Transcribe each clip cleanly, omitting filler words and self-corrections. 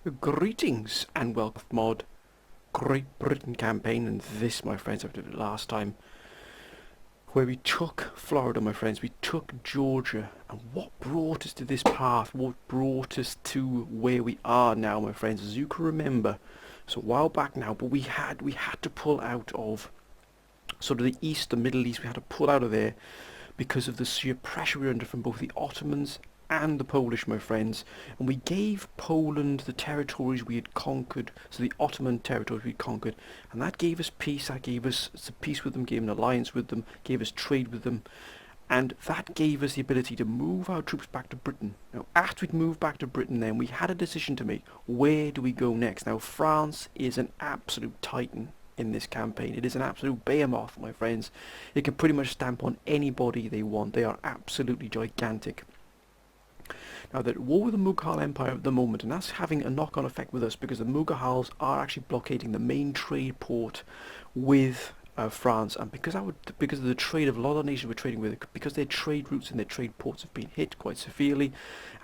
Greetings and welcome to mod Great Britain campaign, and this, my friends, I did it last time, where we took Florida, my friends, we took Georgia, and what brought us to this path, what brought us to where we are now, my friends, as you can remember, it's a while back now, but we had to pull out of sort of the East, the Middle East. We had to pull out of there because of the sheer pressure we were under from both the Ottomans and the Polish, my friends, and we gave Poland the territories we had conquered, so the Ottoman territories we conquered, and that gave us peace, that gave us peace with them, gave an alliance with them, gave us trade with them, and that gave us the ability to move our troops back to Britain. Now, after we'd moved back to Britain then, we had a decision to make. Where do we go next? Now, France is an absolute titan in this campaign. It is an absolute behemoth, my friends. It can pretty much stamp on anybody they want. They are absolutely gigantic. Now, they're at war with the Mughal Empire at the moment, and that's having a knock-on effect with us because the Mughals are actually blockading the main trade port with France, and because of the trade of a lot of nations we're trading with, because their trade routes and their trade ports have been hit quite severely,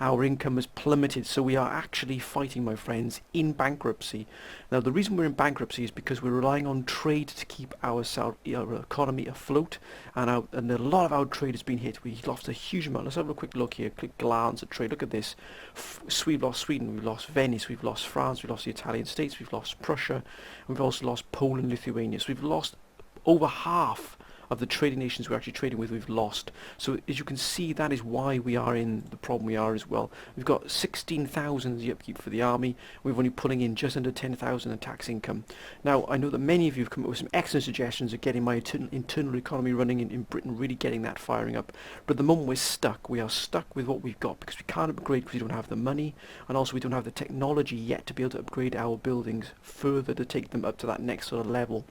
our income has plummeted. So we are actually fighting, my friends, in bankruptcy. Now, the reason we're in bankruptcy is because we're relying on trade to keep our economy afloat, and a lot of our trade has been hit. We lost a huge amount. Let's have a quick look here, quick glance at trade. Look at this. We've lost Sweden, we've lost Venice, we've lost France, we've lost the Italian states, we've lost Prussia, and we've also lost Poland, Lithuania. So we've lost over half of the trading nations we're actually trading with. We've lost. So as you can see, that is why we are in the problem we are as well. We've got 16,000 as the upkeep for the army. We're only pulling in just under 10,000 in tax income. Now, I know that many of you have come up with some excellent suggestions of getting my internal economy running in Britain, really getting that firing up. But at the moment we're stuck. We are stuck with what we've got because we can't upgrade because we don't have the money, and also we don't have the technology yet to be able to upgrade our buildings further to take them up to that next sort of level.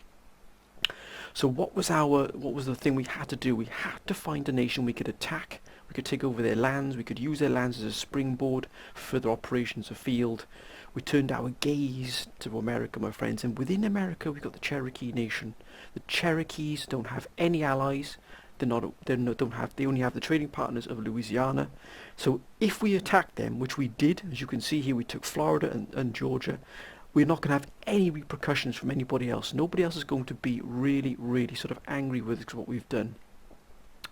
So what was the thing we had to do? We had to find a nation we could attack. We could take over their lands. We could use their lands as a springboard for further operations afield. We turned our gaze to America, my friends, and within America we got the Cherokee Nation. The Cherokees don't have any allies. They only have the trading partners of Louisiana. So if we attack them, which we did, as you can see here, we took Florida and Georgia. We're not going to have any repercussions from anybody else. Nobody else is going to be really, really sort of angry with what we've done,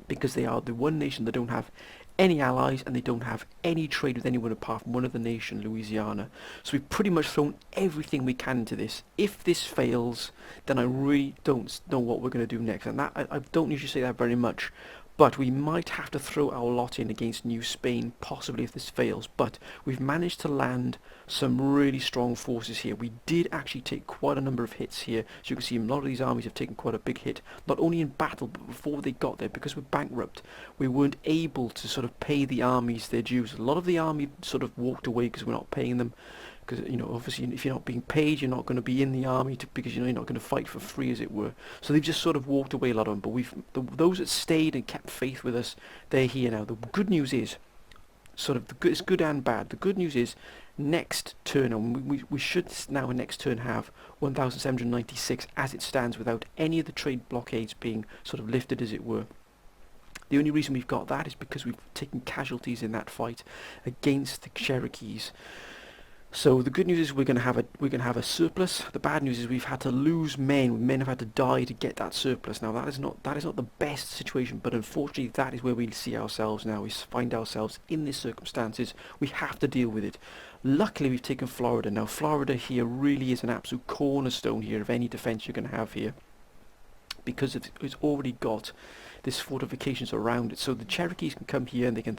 because they are the one nation that don't have any allies and they don't have any trade with anyone apart from one other nation, Louisiana. So we've pretty much thrown everything we can into this. If this fails, then I really don't know what we're going to do next. And that I don't usually say that very much, but we might have to throw our lot in against New Spain, possibly, if this fails. But we've managed to land some really strong forces here. We did actually take quite a number of hits here. As you can see, a lot of these armies have taken quite a big hit, not only in battle, but before they got there. Because we're bankrupt, we weren't able to sort of pay the armies their dues. A lot of the army sort of walked away because we're not paying them. Because, obviously, if you're not being paid, you're not going to be in the army because you're not going to fight for free, as it were. So they've just sort of walked away, a lot of them. But those that stayed and kept faith with us, they're here now. The good news is, it's good and bad. The good news is, next turn, and we should now next turn have 1,796 as it stands, without any of the trade blockades being sort of lifted, as it were. The only reason we've got that is because we've taken casualties in that fight against the Cherokees. So the good news is we're going to have a surplus. The bad news is we've had to lose men. Men have had to die to get that surplus. Now that is not the best situation, but unfortunately that is where we see ourselves now. We find ourselves in these circumstances. We have to deal with it. Luckily we've taken Florida. Now Florida here really is an absolute cornerstone here of any defence you're going to have here, because it's already got this fortifications around it. So the Cherokees can come here and they can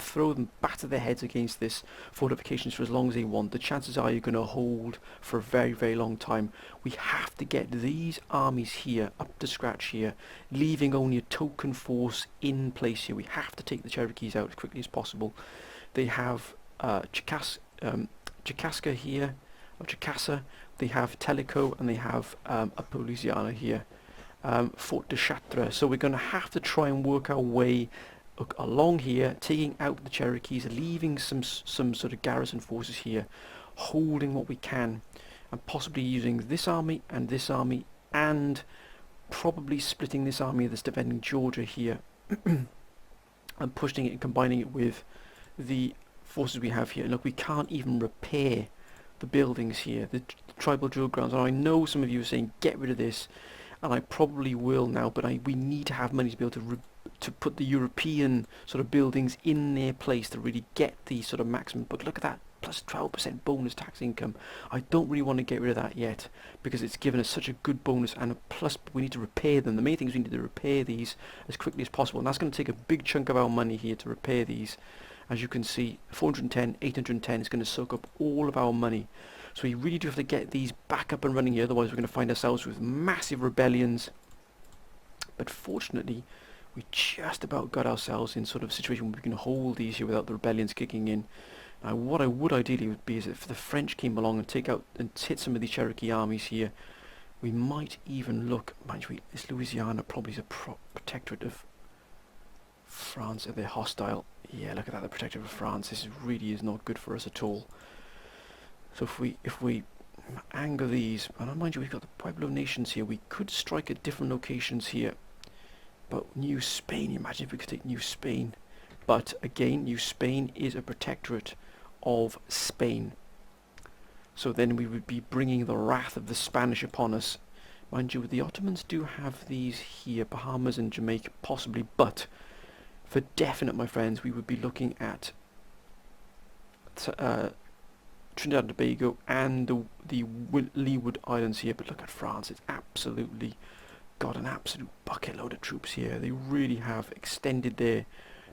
batter their heads against this fortifications for as long as they want. The chances are you're going to hold for a very, very long time. We have to get these armies here up to scratch here, leaving only a token force in place here. We have to take the Cherokees out as quickly as possible. They have Chickasaw here, or Chickasaw. They have Tellico, and they have Upper Louisiana here. Fort de Chartres. So we're going to have to try and work our way along here, taking out the Cherokees, leaving some sort of garrison forces here, holding what we can, and possibly using this army, and probably splitting this army that's defending Georgia here, and pushing it and combining it with the forces we have here. Look, we can't even repair the buildings here, the tribal drill grounds. And I know some of you are saying, get rid of this, and I probably will now, but we need to have money to be able to put the European sort of buildings in their place to really get the sort of maximum. But look at that, plus 12% bonus tax income. I don't really want to get rid of that yet, because it's given us such a good bonus, and plus we need to repair them. The main thing is we need to repair these as quickly as possible, and that's going to take a big chunk of our money here to repair these. As you can see, 410, 810 is going to soak up all of our money. So we really do have to get these back up and running here, otherwise we're going to find ourselves with massive rebellions. But fortunately, we just about got ourselves in sort of a situation where we can hold these here without the rebellions kicking in. Now what I would ideally would be is if the French came along and take out and hit some of these Cherokee armies here, we might even look, mind you, this Louisiana probably is a protectorate of France, if they're hostile. Yeah, look at that, the protectorate of France. This really is not good for us at all. So if we anger these, and mind you, we've got the Pueblo nations here. We could strike at different locations here. But New Spain, imagine if we could take New Spain. But again, New Spain is a protectorate of Spain. So then we would be bringing the wrath of the Spanish upon us. Mind you, the Ottomans do have these here, Bahamas and Jamaica possibly, but for definite, my friends, we would be looking at Trinidad and Tobago and the Leeward Islands here. But look at France, it's absolutely got an absolute bucket load of troops here. They really have extended their...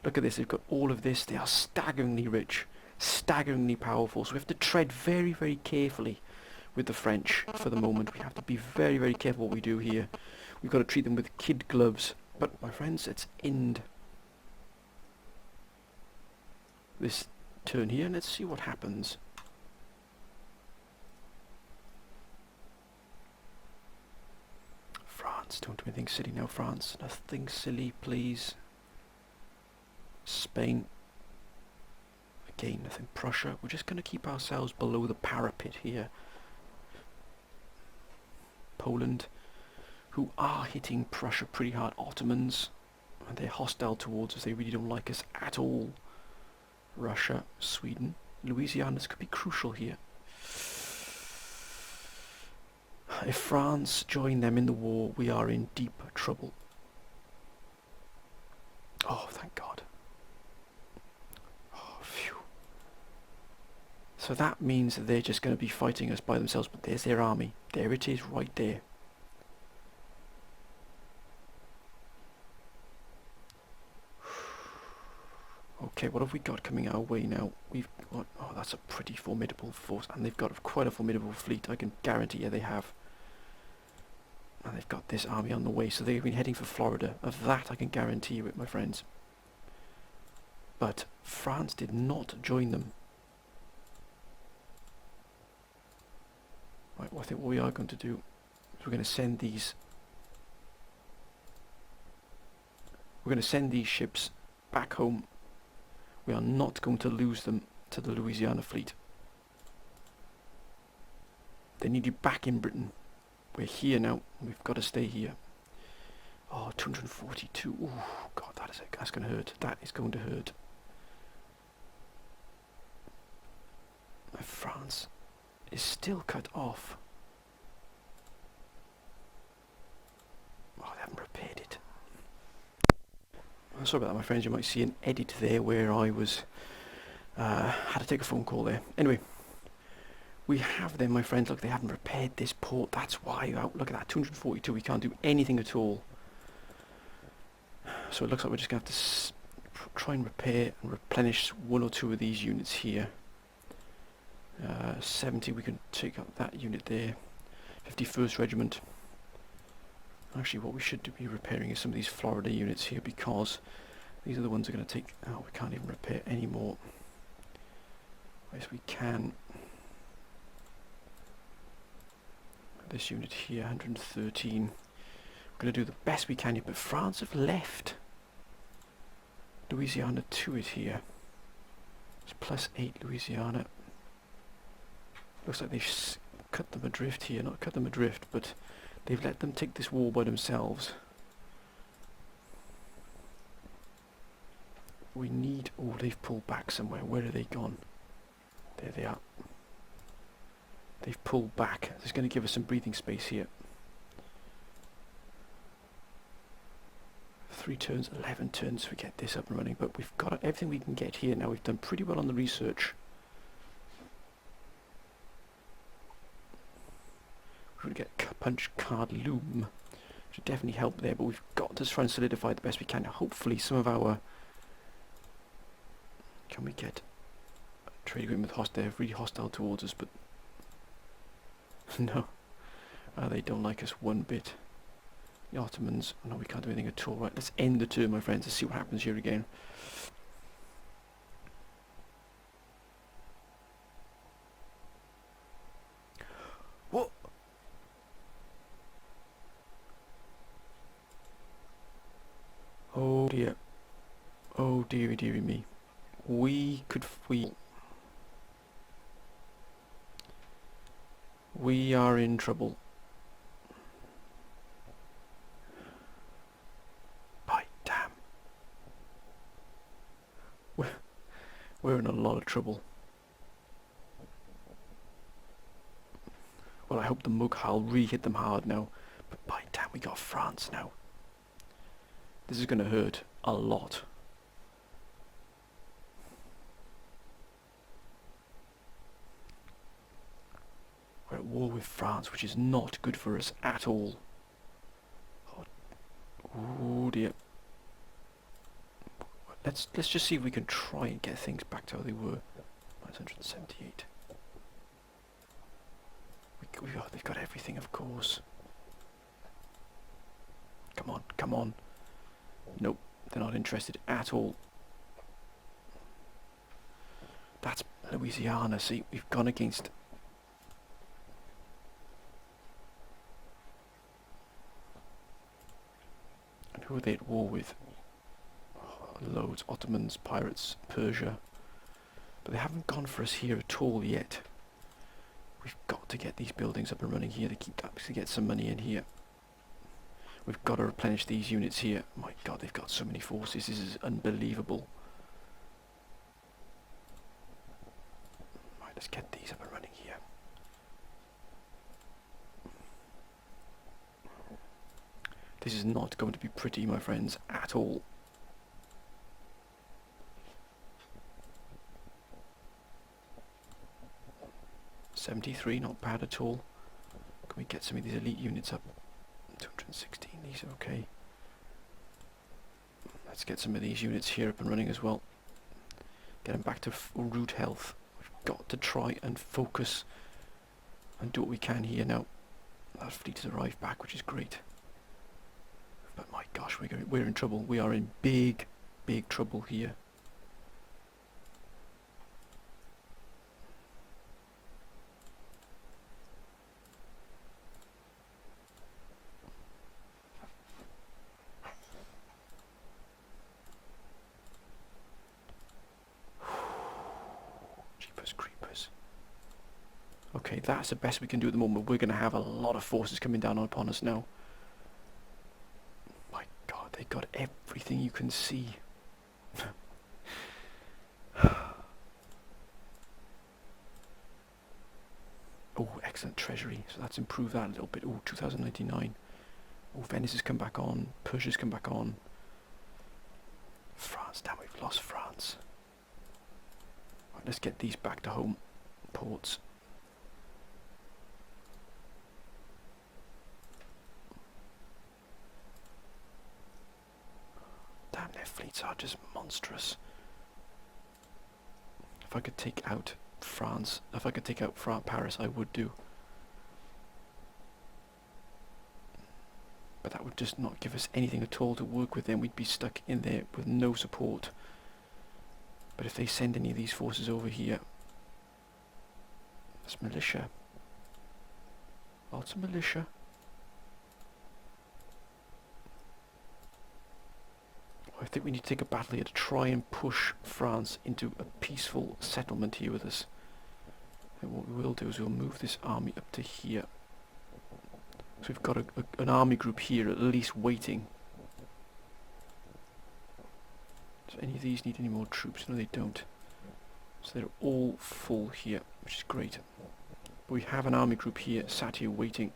Look at this, they've got all of this. They are staggeringly rich, staggeringly powerful. So we have to tread very, very carefully with the French for the moment. We have to be very, very careful what we do here. We've got to treat them with kid gloves. But my friends, let's end this turn here and let's see what happens. France, don't do anything silly now, France. Nothing silly, please. Spain. Again, nothing. Prussia. We're just going to keep ourselves below the parapet here. Poland, who are hitting Prussia pretty hard. Ottomans, and they're hostile towards us. They really don't like us at all. Russia, Sweden, Louisiana. This could be crucial here. If France join them in the war, we are in deep trouble. Oh, thank God. Oh, phew. So that means that they're just going to be fighting us by themselves, but there's their army. There it is, right there. Okay, what have we got coming our way now? We've got... Oh, that's a pretty formidable force, and they've got quite a formidable fleet, I can guarantee you they have. And they've got this army on the way, so they've been heading for Florida. Of that I can guarantee you it, my friends. But France did not join them. Right, well, I think what we are going to do is we're going to send these... We're going to send these ships back home. We are not going to lose them to the Louisiana fleet. They need you back in Britain. We're here now. We've got to stay here. Oh, 242. Ooh, God, that's going to hurt. That is going to hurt. France is still cut off. Oh, they haven't repaired it. Sorry about that, my friends. You might see an edit there where I was had to take a phone call there. Anyway, we have them, my friends. Look, they haven't repaired this port. That's why. Oh, look at that, 242. We can't do anything at all. So it looks like we're just going to have to try and repair and replenish one or two of these units here. 70, we can take up that unit there. 51st Regiment. Actually, what we should be repairing is some of these Florida units here, because these are the ones that are going to take... Oh, we can't even repair anymore. Yes, we can. This unit here, 113. We're going to do the best we can here, but France have left Louisiana to it here. It's +8 Louisiana. Looks like they've cut them adrift here. Not cut them adrift, but they've let them take this war by themselves. We need... Oh, they've pulled back somewhere. Where are they gone? There they are. They've pulled back. This is going to give us some breathing space here. 3 turns, 11 turns to get this up and running, but we've got everything we can get here now. We've done pretty well on the research. We're going to get punch card loom. Should definitely help there, but we've got to try and solidify the best we can. Hopefully some of our... Can we get trade agreement with they're really hostile towards us, but no. They don't like us one bit. The Ottomans, no, we can't do anything at all. Right, let's end the turn, my friends. Let's see what happens here again. What? Oh dear. Oh dearie, dearie me. We are in trouble. By damn. We're in a lot of trouble. Well, I hope the Mughal re-hit them hard now. But by damn, we got France now. This is going to hurt a lot. We're at war with France, which is not good for us at all. Oh dear. Let's just see if we can try and get things back to how they were. 178. They've got everything, of course. Come on, come on. Nope, they're not interested at all. That's Louisiana. See, we've gone against... And who are they at war with? Oh, loads. Ottomans, pirates, Persia. But they haven't gone for us here at all yet. We've got to get these buildings up and running here to get some money in here. We've got to replenish these units here. My god, they've got so many forces. This is unbelievable. Right, let's get these up and running here. This is not going to be pretty, my friends, at all. '73, not bad at all. Can we get some of these elite units up? 216, these are okay. Let's get some of these units here up and running as well. Get them back to root health. We've got to try and focus and do what we can here now. That fleet has arrived back, which is great. But my gosh, we're in trouble. We are in big, big trouble here. Creepers. Okay, that's the best we can do at the moment. We're going to have a lot of forces coming down upon us now. My god, they got everything you can see. Oh, excellent treasury. So that's improved that a little bit. Oh, 2099. Oh, Venice has come back on. Persia's come back on. France, damn, we've lost France. Let's get these back to home ports. Damn, their fleets are just monstrous. If I could take out France, if I could take out Paris, I would do. But that would just not give us anything at all to work with. Then we'd be stuck in there with no support. But if they send any of these forces over here, that's militia. Lots of militia. I think we need to take a battle here to try and push France into a peaceful settlement here with us. And what we will do is we'll move this army up to here. So we've got an army group here at least waiting. Do any of these need any more troops? No, they don't. So they're all full here, which is great. We have an army group here, sat here waiting.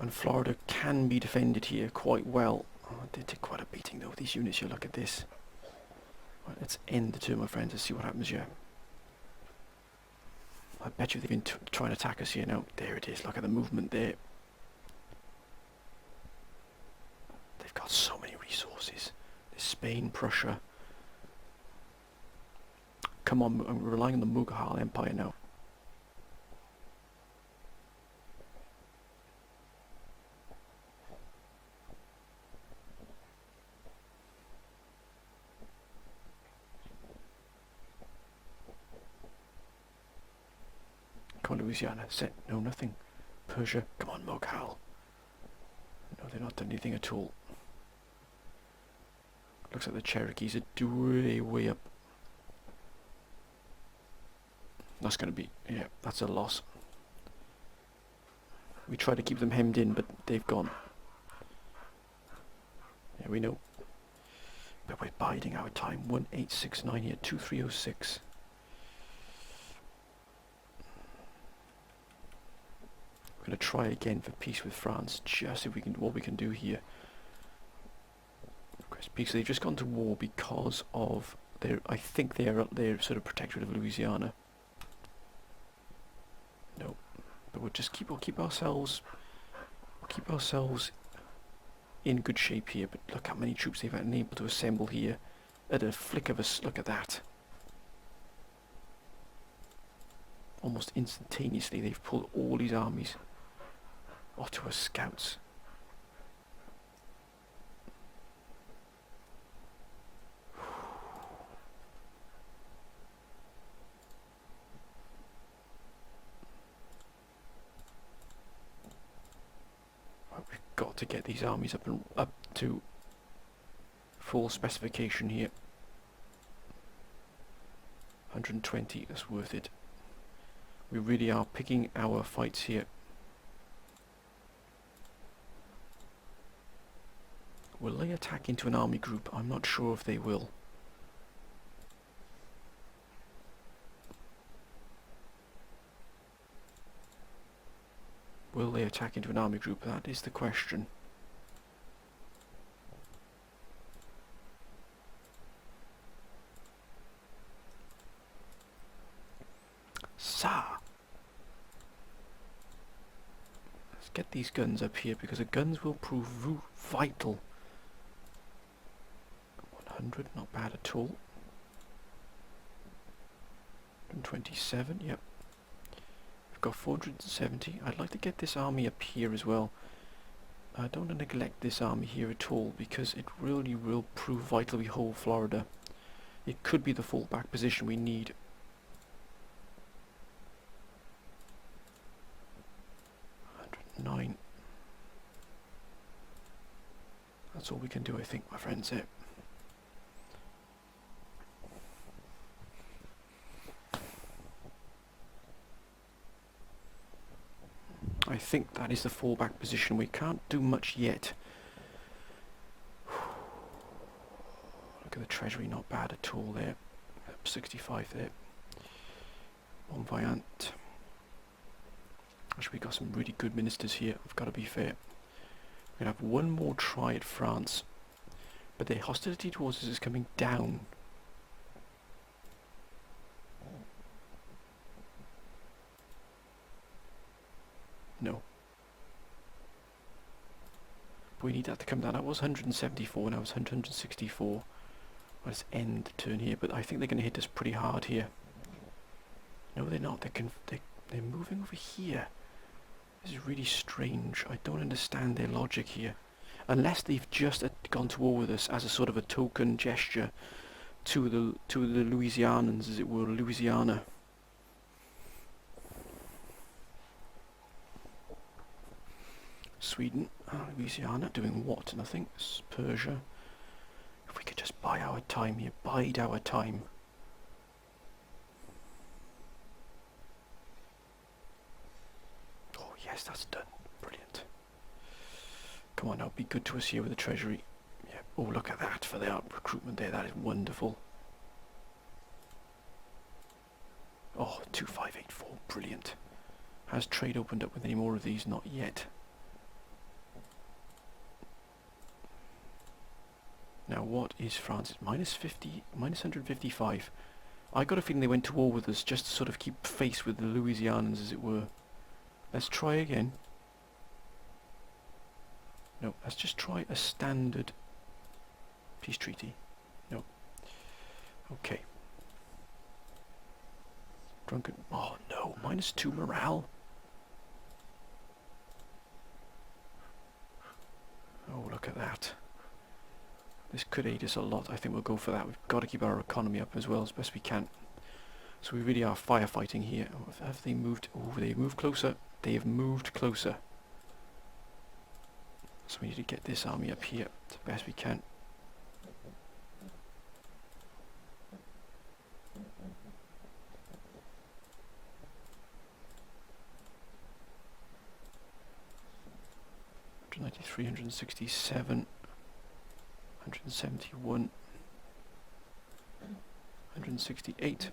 And Florida can be defended here quite well. Oh, they take quite a beating though, these units here, look at this. Right, let's end the turn, my friends, and see what happens here. I bet you they've been trying to attack us here now. There it is, look at the movement there. They've got so many resources. There's Spain, Prussia. Come on, I'm relying on the Mughal Empire now. Come on, Louisiana, set, no, nothing. Persia, come on, Mughal. No, they're not done anything at all. Looks like the Cherokees are way up. That's going to be, yeah, that's a loss. We try to keep them hemmed in, but they've gone. Yeah, we know. But we're biding our time. 1869 here, 2306. We're going to try again for peace with France, just if we can, what we can do here. Because they've just gone to war because of their, I think they're sort of protectorate of Louisiana. No, but we'll keep ourselves in good shape here. But look how many troops they've been able to assemble here at a flick of a look at that. Almost instantaneously, they've pulled all these armies off to us scouts. We've got to get these armies up to full specification here. 120, that's worth it. We really are picking our fights here. Will they attack into an army group? I'm not sure if they will. Will they attack into an army group? That is the question. Let's get these guns up here because the guns will prove vital. 100, not bad at all. 127, yep. We've got 470. I'd like to get this army up here as well. I don't want to neglect this army here at all because it really will prove vital we hold Florida. It could be the fallback position we need. That's all we can do, I think, my friends. Here. I think that is the fallback position. We can't do much yet. Look at the treasury, not bad at all there. 65 there. Bon voyant. Actually, we got some really good ministers here, I've got to be fair. We're going to have one more try at France, but their hostility towards us is coming down. No. But we need that to come down. That was 174, now it's 164. Let's end the turn here, but I think they're going to hit us pretty hard here. No, they're not. They're moving over here. This is really strange. I don't understand their logic here. Unless they've just gone to war with us as a sort of a token gesture to the Louisianans, as it were, Louisiana. Sweden, Louisiana, doing what? Nothing. Persia. If we could just buy our time here, bide our time. Yes, that's done. Brilliant. Come on now, be good to us here with the treasury. Yeah, Oh, look at that for the recruitment there. That is wonderful. Oh, 2584. Brilliant. Has trade opened up with any more of these? Not yet. Now, what is France? Minus 50, minus 155. I got a feeling they went to war with us just to sort of keep face with the Louisianans, as it were. Let's try again. No, let's just try a standard peace treaty. No. Okay. Drunken... Oh, no. Minus 2 morale. Oh, look at that. This could aid us a lot. I think we'll go for that. We've got to keep our economy up as well as best we can. So we really are firefighting here. Oh, have they moved? Oh, they've moved closer. They have moved closer. So we need to get this army up here as best we can. $193, 167, 171, 168.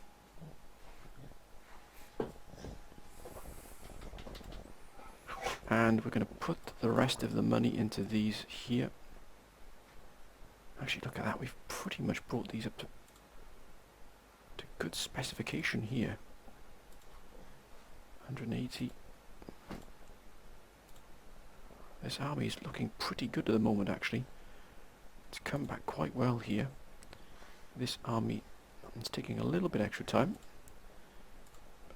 And we're going to put the rest of the money into these here. Actually, look at that. We've pretty much brought these up to good specification here. 180. This army is looking pretty good at the moment, actually. It's come back quite well here. This army is taking a little bit extra time.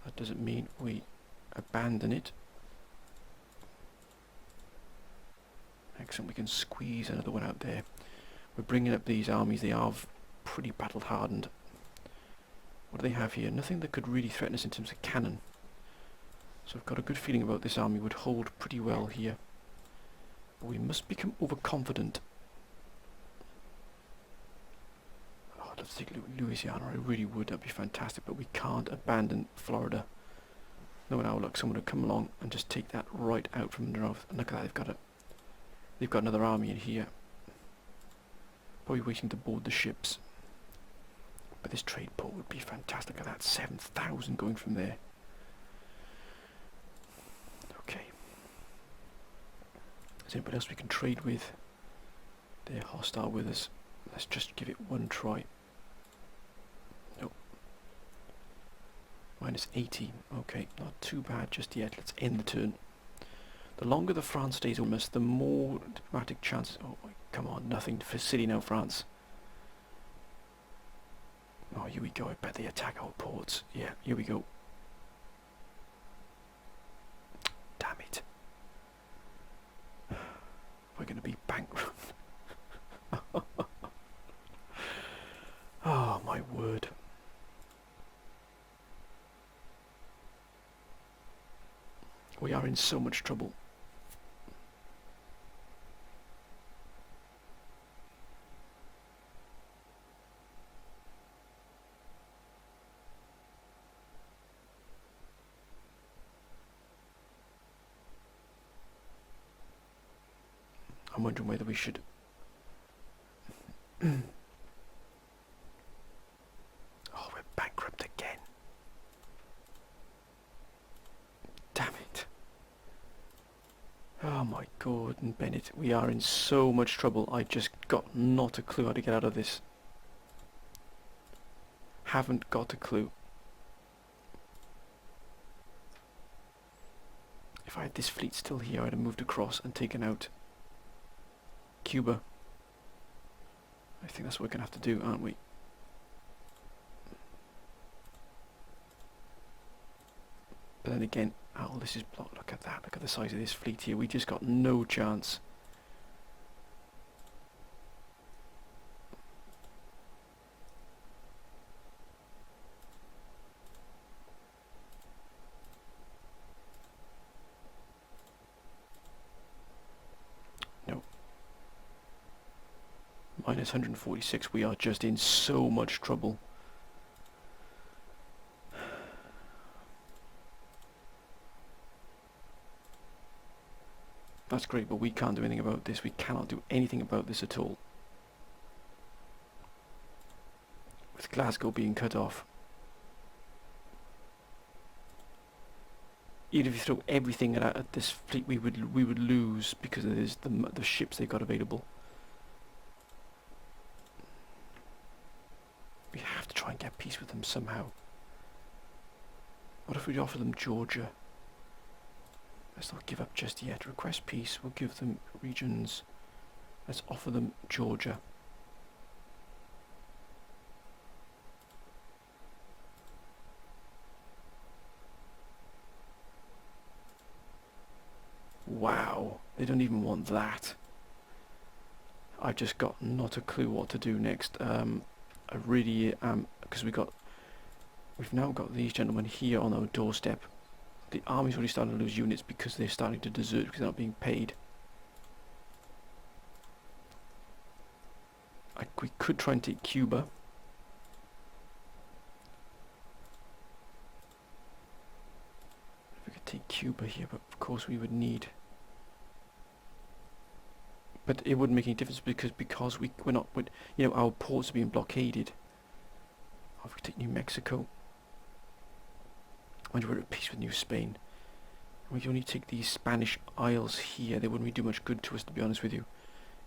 That doesn't mean we abandon it. Excellent, we can squeeze another one out there. We're bringing up these armies. They are pretty battle hardened. What do they have here? Nothing that could really threaten us in terms of cannon. So I've got a good feeling about this army would hold pretty well here. But we must become overconfident. Oh, I'd love to take Louisiana. I really would. That'd be fantastic. But we can't abandon Florida. No, now look, someone would come along and just take that right out from underneath. And look at that, they've got another army in here. Probably waiting to board the ships. But this trade port would be fantastic. Look at that, 7,000 going from there. Okay. Is there anybody else we can trade with? They're hostile with us. Let's just give it one try. Nope. Minus 80. Okay, not too bad just yet. Let's end the turn. The longer the France stays on us, the more diplomatic chances... Oh, come on, nothing for silly now, France. Oh, here we go. I bet they attack our ports. Yeah, here we go. Damn it. We're going to be bankrupt. Oh, my word. We are in so much trouble. I'm wondering whether we should... Oh, we're bankrupt again. Damn it. Oh my Gordon Bennett, we are in so much trouble. I just got not a clue how to get out of this. Haven't got a clue. If I had this fleet still here, I'd have moved across and taken out Cuba. I think that's what we're going to have to do, aren't we? But then again, oh, this is blocked. Look at that. Look at the size of this fleet here. We just got no chance. Minus 146, we are just in so much trouble. That's great, but we can't do anything about this. We cannot do anything about this at all. with Glasgow being cut off. Even if you throw everything at this fleet, we would lose because of this, the ships they've got available. We have to try and get peace with them somehow. What if we offer them Georgia? Let's not give up just yet. Request peace. We'll give them regions. Let's offer them Georgia. Wow, they don't even want that. I've just got not a clue what to do next. I really am, because we've now got these gentlemen here on our doorstep. The army's already starting to lose units because they're starting to desert because they're not being paid. We could try and take Cuba. If we could take Cuba here, but of course we would need. But it wouldn't make any difference because we're not, you know, our ports are being blockaded. Oh, if we take New Mexico, when we're at peace with New Spain, we can only take these Spanish Isles here. They wouldn't really do much good to us, to be honest with you.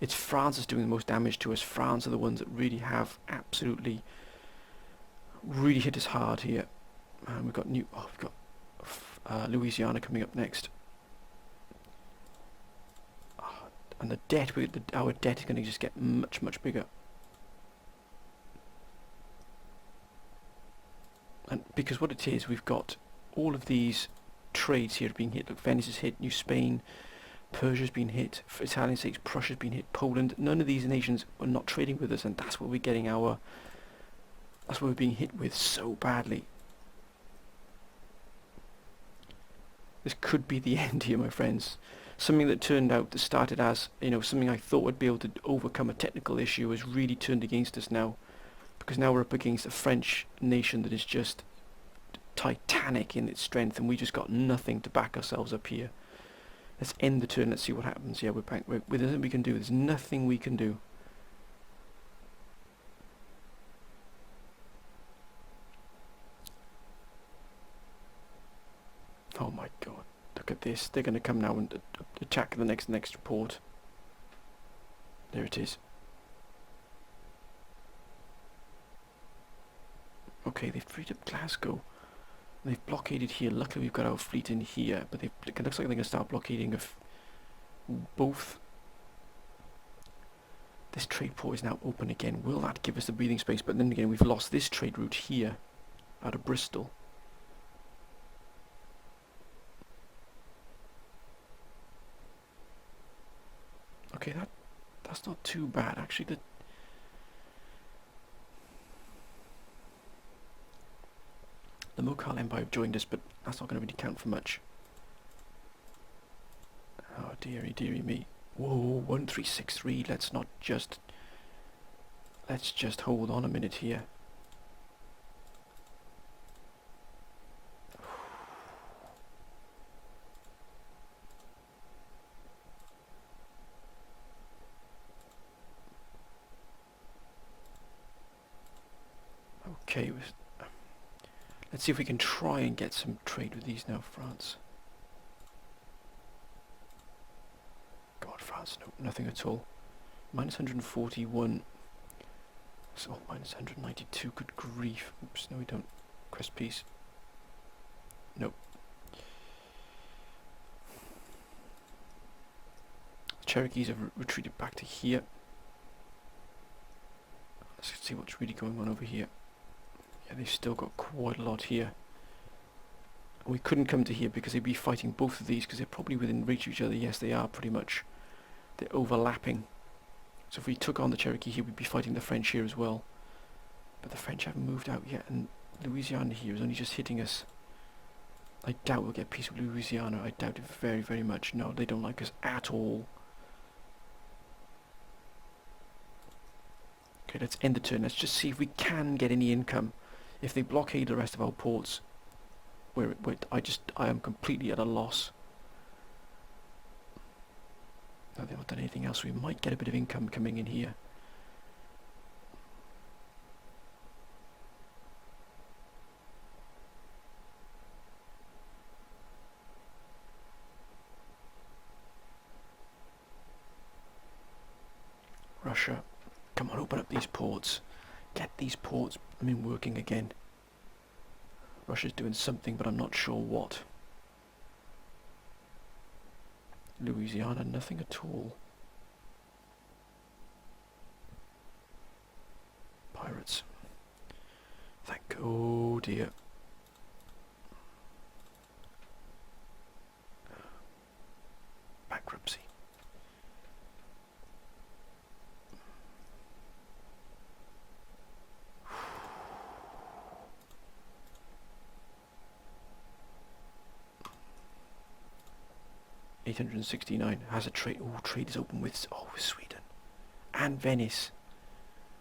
It's France that's doing the most damage to us. France are the ones that really have absolutely really hit us hard here. And we've got Louisiana coming up next. And the debt, our debt is going to just get much, much bigger. And because what it is, we've got all of these trades here being hit. Look, Venice is hit, New Spain, Persia's been hit, Italian states, Prussia's been hit, Poland. None of these nations are not trading with us, and that's what we're getting that's what we're being hit with so badly. This could be the end here, my friends. Something that turned out that started as, you know, something I thought would be able to overcome a technical issue has really turned against us now. Because now we're up against a French nation that is just titanic in its strength, and we just got nothing to back ourselves up here. Let's end the turn, let's see what happens. Yeah, there's nothing we can do. There's nothing we can do. Oh my god. Look at this. They're going to come now and attack the next port. There it is. Okay, they've freed up Glasgow. They've blockaded here. Luckily we've got our fleet in here, but it looks like they're going to start blockading of both. This trade port is now open again. Will that give us the breathing space? But then again, we've lost this trade route here out of Bristol. Okay, that's not too bad. Actually, the Mughal Empire have joined us, but that's not going to really count for much. Oh dearie, dearie me. Whoa, 1363. Let's just hold on a minute here. Okay, let's see if we can try and get some trade with these now, France. God, France, no, nothing at all. Minus 141. So, minus 192, good grief. Oops, no we don't. Request peace. Nope. The Cherokees have retreated back to here. Let's see what's really going on over here. Yeah, they've still got quite a lot here. We couldn't come to here because they'd be fighting both of these because they're probably within reach of each other. Yes, they are pretty much. They're overlapping. So if we took on the Cherokee here, we'd be fighting the French here as well. But the French haven't moved out yet, and Louisiana here is only just hitting us. I doubt we'll get peace with Louisiana. I doubt it very, very much. No, they don't like us at all. Okay, let's end the turn. Let's just see if we can get any income. If they blockade the rest of our ports, I am completely at a loss. No, they've not done anything else. We might get a bit of income coming in here. Russia, come on, open up these ports. Get these ports, working again. Russia's doing something, but I'm not sure what. Louisiana, nothing at all. Pirates. Oh dear. Bankruptcy. $869 has a trade. Oh, trade is open with Sweden and Venice.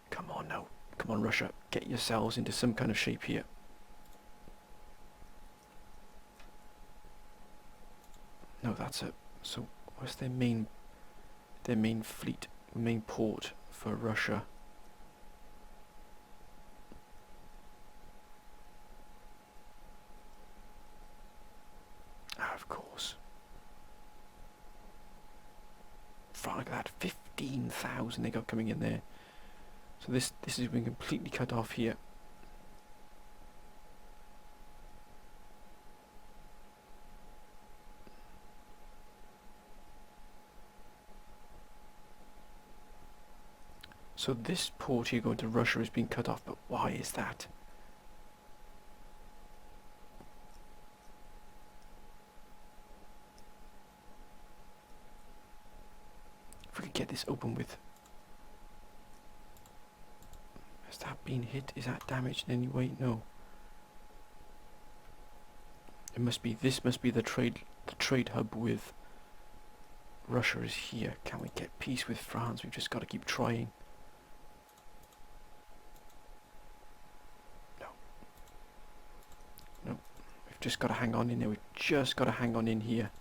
Come on now, come on Russia, get yourselves into some kind of shape here. No, that's it. So what's their main fleet, main port for Russia? Ah, of course. Look at that, 15,000 they got coming in there. So this has been completely cut off here. So this port here going to Russia has been cut off, but why is that? If we could get this open with... Has that been hit? Is that damaged in any way? No. It must be, this must be the trade hub with Russia is here. Can we get peace with France? We've just got to keep trying. No. No. We've just got to hang on in there. We've just got to hang on in here.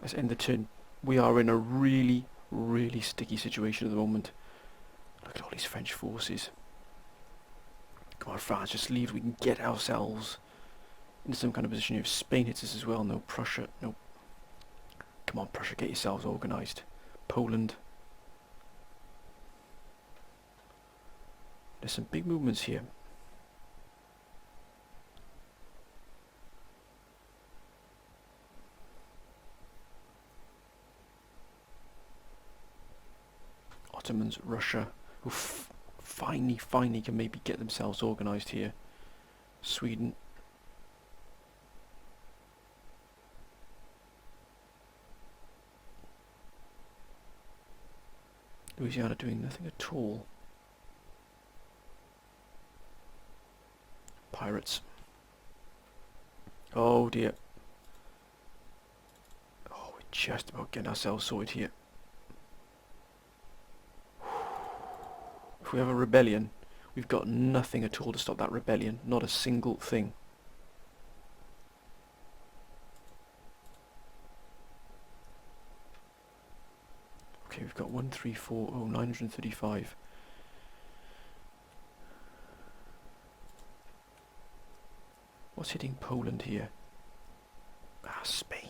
Let's end the turn. We are in a really, really sticky situation at the moment. Look at all these French forces. Come on, France, just leave. We can get ourselves into some kind of position here. If Spain hits us as well, no. Prussia, no. Come on, Prussia, get yourselves organised. Poland. There's some big movements here. Ottomans, Russia, who finally can maybe get themselves organised here. Sweden. Louisiana doing nothing at all. Pirates. Oh dear. Oh, we're just about getting ourselves sorted here. If we have a rebellion, we've got nothing at all to stop that rebellion. Not a single thing. Okay, we've got 1, 3, 4, 935. What's hitting Poland here? Ah, Spain.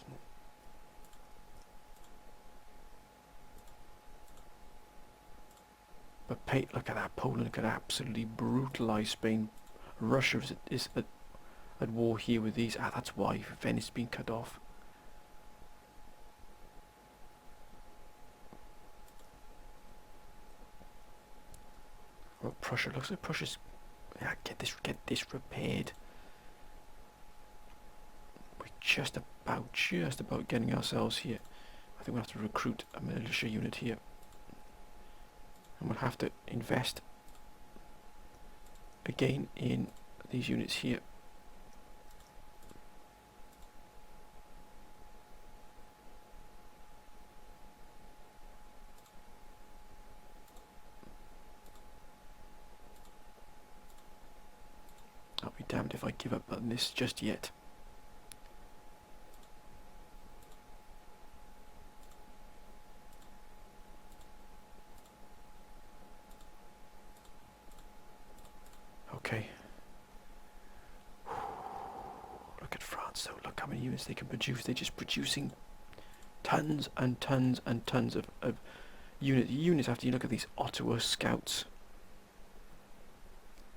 But look at that, Poland could absolutely brutalise Spain. Russia is at war here with these. Ah, that's why Venice has been cut off. Well, Prussia, looks like Prussia's... Yeah, get this repaired. We're just about getting ourselves here. I think we'll have to recruit a militia unit here. And we'll have to invest again in these units here. I'll be damned if I give up on this just yet. nuts though. Look how many units they can produce. They're just producing tons and tons and tons of units after you look at these Ottawa Scouts.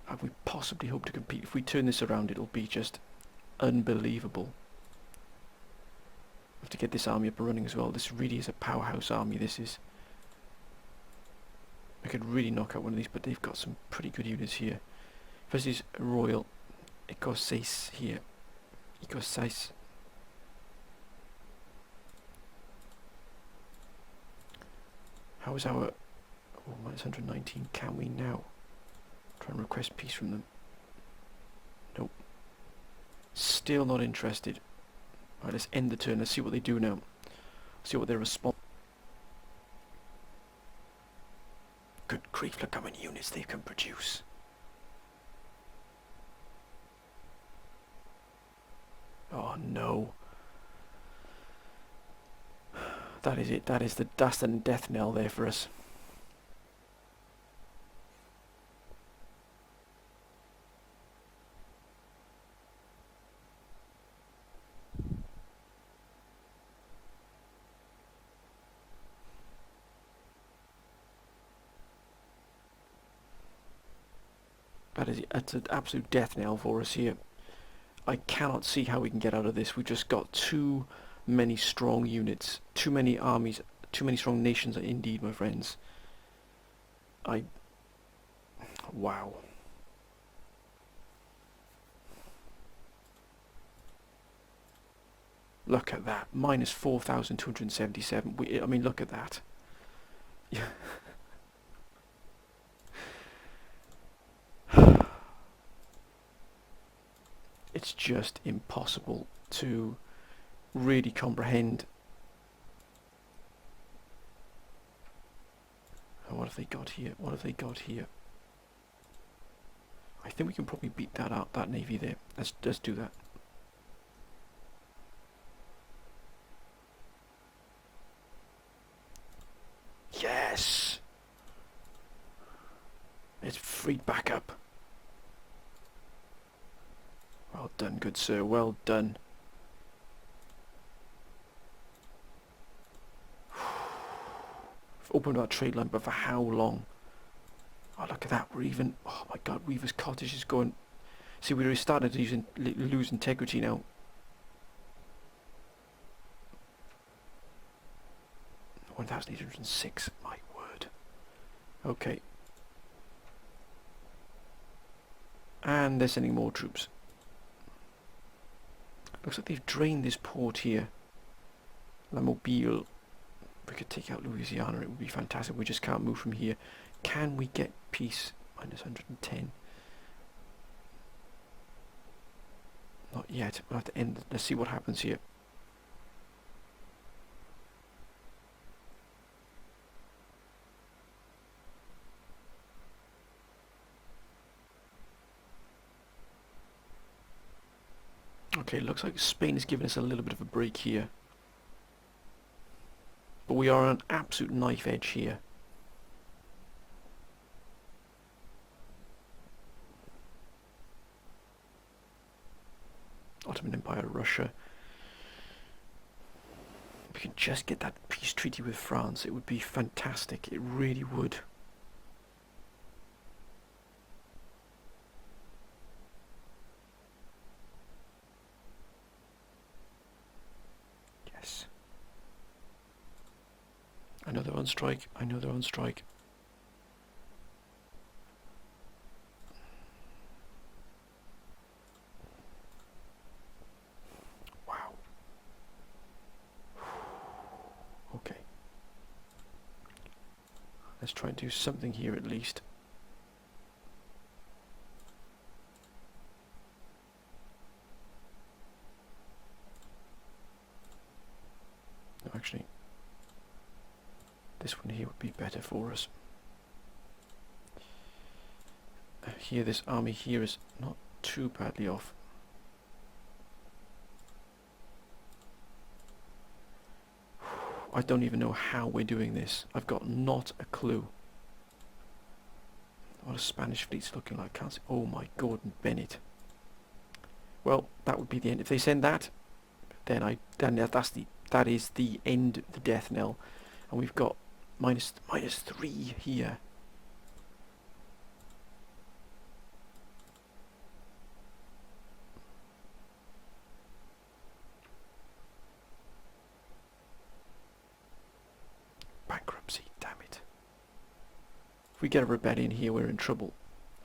Have we possibly hope to compete? If we turn this around, it'll be just unbelievable. We have to get this army up and running as well. This really is a powerhouse army, this is. I could really knock out one of these, but they've got some pretty good units here. First is Royal Écossais here. Écossais. How is our... Oh, minus 119. Can we now try and request peace from them? Nope. Still not interested. Right, let's end the turn. Let's see what they do now. See what their response... Good grief, look how many units they can produce. Oh no. That is it. That's the death knell there for us. That's an absolute death knell for us here. I cannot see how we can get out of this. We've just got too many strong units, too many armies, too many strong nations indeed, my friends. Wow. Look at that, minus 4,277. I mean, look at that. Yeah. It's just impossible to really comprehend. Oh, what have they got here? What have they got here? I think we can probably beat that navy there. Let's do that. Yes! It's freed back up. Well done, good sir, well done. We've opened our trade line, but for how long? Oh, look at that, we're even... Oh my god, Weaver's Cottage is going... See, we're starting to lose integrity now. $1,806, my word. Okay. And they're sending more troops. Looks like they've drained this port here. La Mobile. If we could take out Louisiana, it would be fantastic. We just can't move from here. Can we get peace? Minus 110. Not yet. We'll have to end. Let's see what happens here. Okay, looks like Spain is giving us a little bit of a break here. But we are on an absolute knife edge here. Ottoman Empire, Russia. If we could just get that peace treaty with France, it would be fantastic. It really would. Yes. I know they're on strike. I know they're on strike. Wow. Okay. Let's try and do something here at least. No, actually, this one here would be better for us. Here, this army here is not too badly off. I don't even know how we're doing this. I've got not a clue. What a Spanish fleet's looking like. Can't see. Oh my Gordon Bennett. Well, that would be the end. If they send that, then that is the end, the death knell, and we've got minus 3 here. Bankruptcy, damn it. If we get a rebellion here, we're in trouble.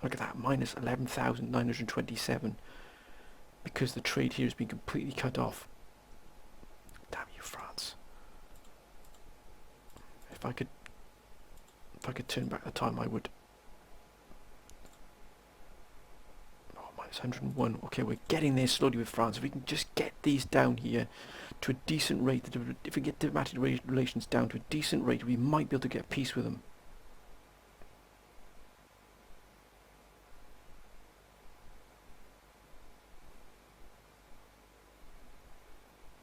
Look at that, minus 11,927, because the trade here has been completely cut off. Damn you, France. If I could turn back the time, I would. Oh, minus 101. Okay, we're getting there slowly with France. If we can just get these down here to a decent rate, if we get diplomatic relations down to a decent rate, we might be able to get peace with them.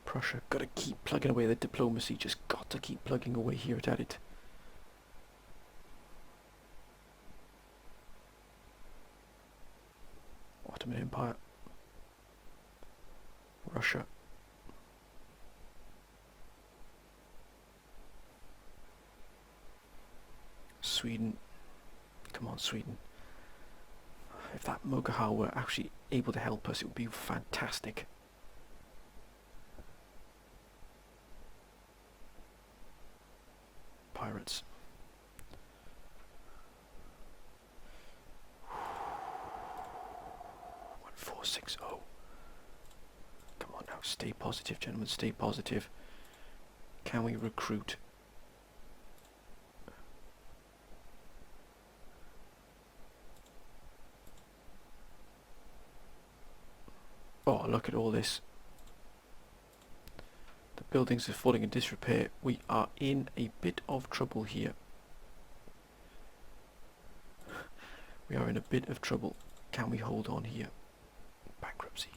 Prussia, gotta keep plugging away the diplomacy, just got to keep plugging away here at it. Ottoman Empire. Russia. Sweden. Come on, Sweden. If that Mogahar were actually able to help us, it would be fantastic. Pirates. One, 460. Come on now, stay positive, gentlemen, stay positive. Can we recruit? Oh, look at all this. The buildings are falling in disrepair. We are in a bit of trouble here. We are in a bit of trouble. Can we hold on here? Bankruptcy.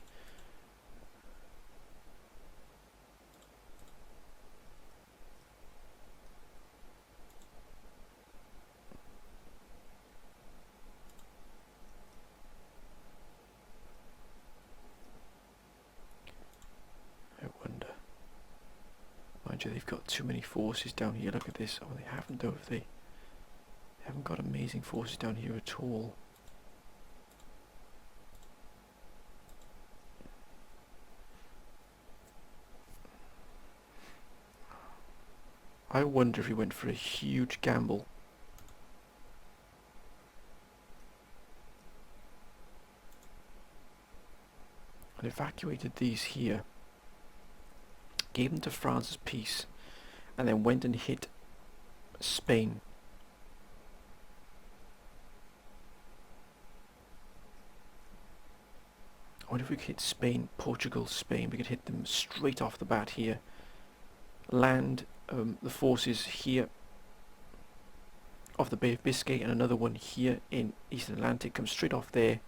I wonder. Mind you, they've got too many forces down here. Look at this. Oh, they haven't though, have they? They haven't got amazing forces down here at all. I wonder if he went for a huge gamble. And evacuated these here. Gave them to France as peace. And then went and hit Spain. I wonder if we could hit Spain, Portugal, Spain. We could hit them straight off the bat here. Land the forces here off the Bay of Biscay, and another one here in Eastern Atlantic. Come straight off there.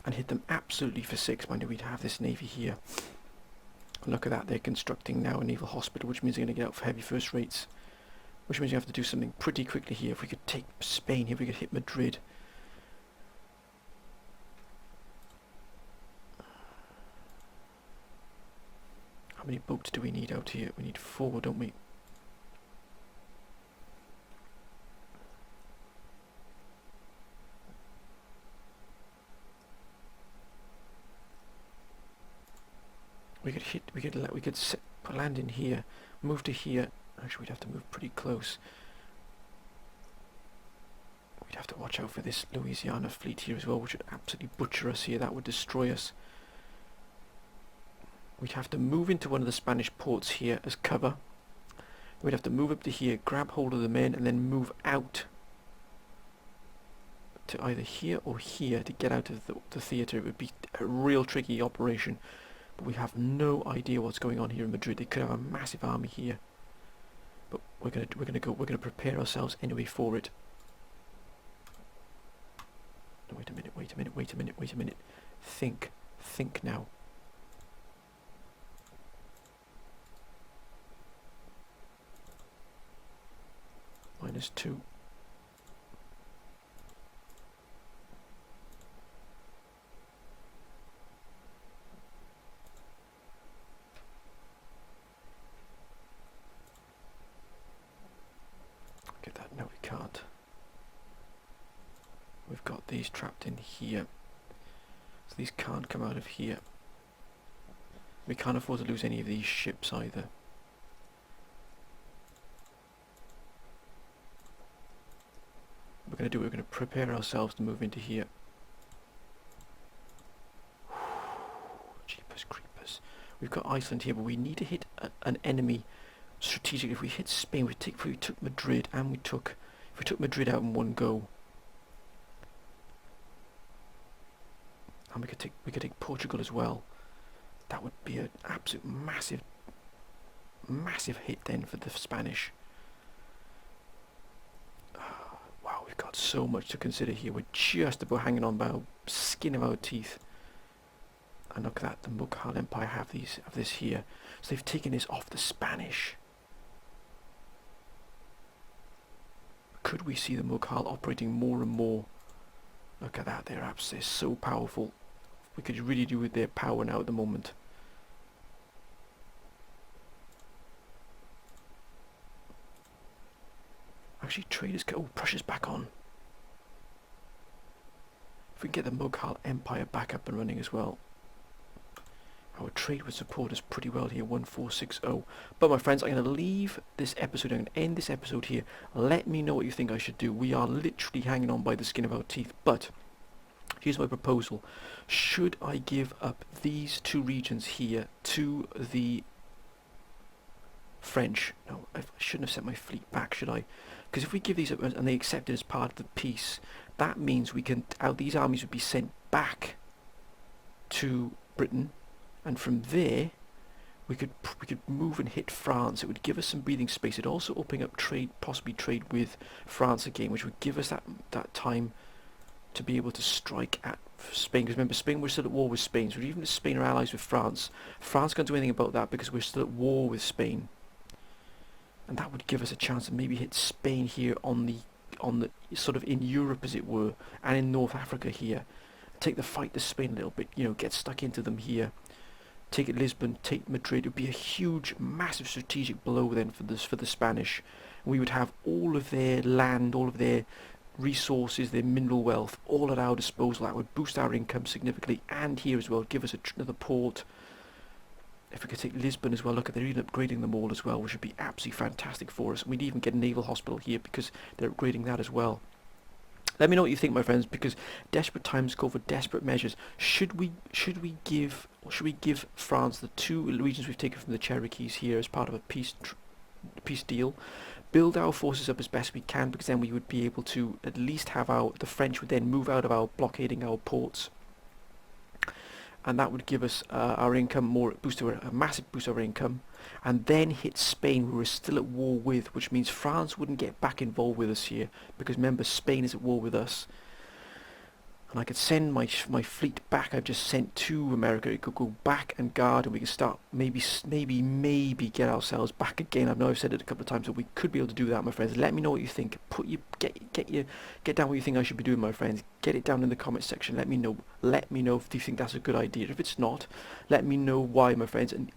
And hit them absolutely for 6. Mind you, we'd have this navy here. Look at that, they're constructing now a naval hospital, which means they're going to get out for heavy first rates. Which means you have to do something pretty quickly here. If we could take Spain here, if we could hit Madrid. How many boats do we need out here? We need 4, don't we? We could land in here, move to here. Actually, we'd have to move pretty close. We'd have to watch out for this Louisiana fleet here as well, which would absolutely butcher us here. That would destroy us. We'd have to move into one of the Spanish ports here as cover. We'd have to move up to here, grab hold of the men, and then move out to either here or here to get out of the theatre. It would be a real tricky operation, but we have no idea what's going on here in Madrid. They could have a massive army here, but we're gonna prepare ourselves anyway for it. No, wait a minute. Think now. -2. We've got these trapped in here. So these can't come out of here. We can't afford to lose any of these ships either. We're going to do, we're going to prepare ourselves to move into here. Jeepers creepers. We've got Iceland here, but we need to hit an enemy strategically. If we hit Spain, if we took Madrid and if we took Madrid out in one go, and we could take Portugal as well. That would be an absolute massive hit then for the Spanish. Wow, we've got so much to consider here. We're just about hanging on by the skin of our teeth. And look at that, the Mughal Empire have this here. So they've taken this off the Spanish. Could we see the Mughal operating more and more? Look at that, they're so powerful. We could really do with their power now at the moment. Actually, traders go. Oh, Prussia's back on. If we can get the Mughal Empire back up and running as well, our trade would support us pretty well here, 1460. But my friends, I'm going to leave this episode. I'm going to end this episode here. Let me know what you think I should do. We are literally hanging on by the skin of our teeth. But here's my proposal. Should I give up these two regions here to the French? No, I shouldn't have sent my fleet back, should I? Because if we give these up and they accept it as part of the peace, that means we can. These armies would be sent back to Britain. And from there, we could move and hit France. It would give us some breathing space. It'd also open up trade, possibly trade with France again, which would give us that time to be able to strike at Spain. Because remember, Spain, we're still at war with Spain. So even if Spain are allies with France, France can't do anything about that because we're still at war with Spain. And that would give us a chance to maybe hit Spain here on the sort of in Europe, as it were, and in North Africa here. Take the fight to Spain a little bit. Get stuck into them here. Take it Lisbon, take Madrid. It would be a huge, massive strategic blow then for the Spanish. We would have all of their land, all of their resources, their mineral wealth, all at our disposal. That would boost our income significantly, and here as well, give us another port. If we could take Lisbon as well, look at they're even upgrading them all as well, which would be absolutely fantastic for us. We'd even get a naval hospital here because they're upgrading that as well. Let me know what you think, my friends, because desperate times call for desperate measures. Should we give France the two regions we've taken from the Cherokees here as part of a peace deal? Build our forces up as best we can, because then we would be able to at least have the French would then move out of our blockading our ports, and that would give us our income a massive boost to our income, and then hit Spain, who we're still at war with, which means France wouldn't get back involved with us here, because remember, Spain is at war with us. And I could send my fleet back. I've just sent to America. It could go back and guard, and we could start maybe get ourselves back again. I know I've said it a couple of times, but we could be able to do that, my friends. Let me know what you think. Get down what you think I should be doing, my friends. Get it down in the comment section. Let me know. Let me know if you think that's a good idea. If it's not, let me know why, my friends. And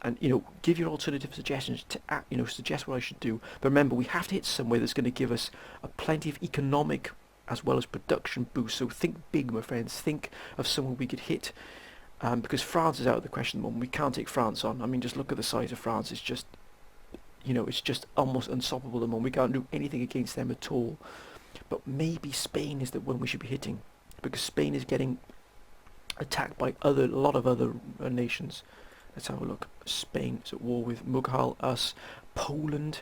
give your alternative suggestions to suggest what I should do. But remember, we have to hit somewhere that's going to give us plenty of economic as well as production boost. So think big, my friends. Think of somewhere we could hit, because France is out of the question at the moment. We can't take France on. I mean, just look at the size of France. It's just, it's just almost unstoppable at the moment. We can't do anything against them at all. But maybe Spain is the one we should be hitting, because Spain is getting attacked by a lot of other nations. Let's have a look. Spain is at war with Mughal, us, Poland,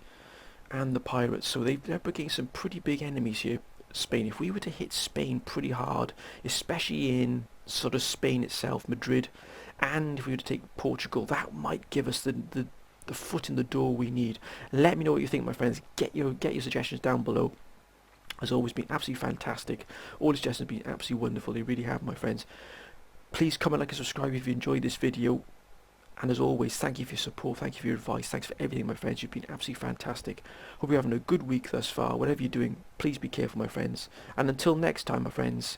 and the pirates. So they're up against some pretty big enemies here. Spain. If we were to hit Spain pretty hard, especially in sort of Spain itself, Madrid, and if we were to take Portugal, that might give us the foot in the door we need. Let me know what you think, my friends. Get your suggestions down below. As always, been absolutely fantastic. All the suggestions have been absolutely wonderful. They really have, my friends. Please comment, like, and subscribe if you enjoyed this video. And as always, thank you for your support, thank you for your advice, thanks for everything, my friends. You've been absolutely fantastic. Hope you're having a good week thus far. Whatever you're doing, please be careful, my friends. And until next time, my friends,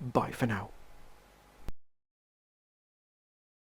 bye for now.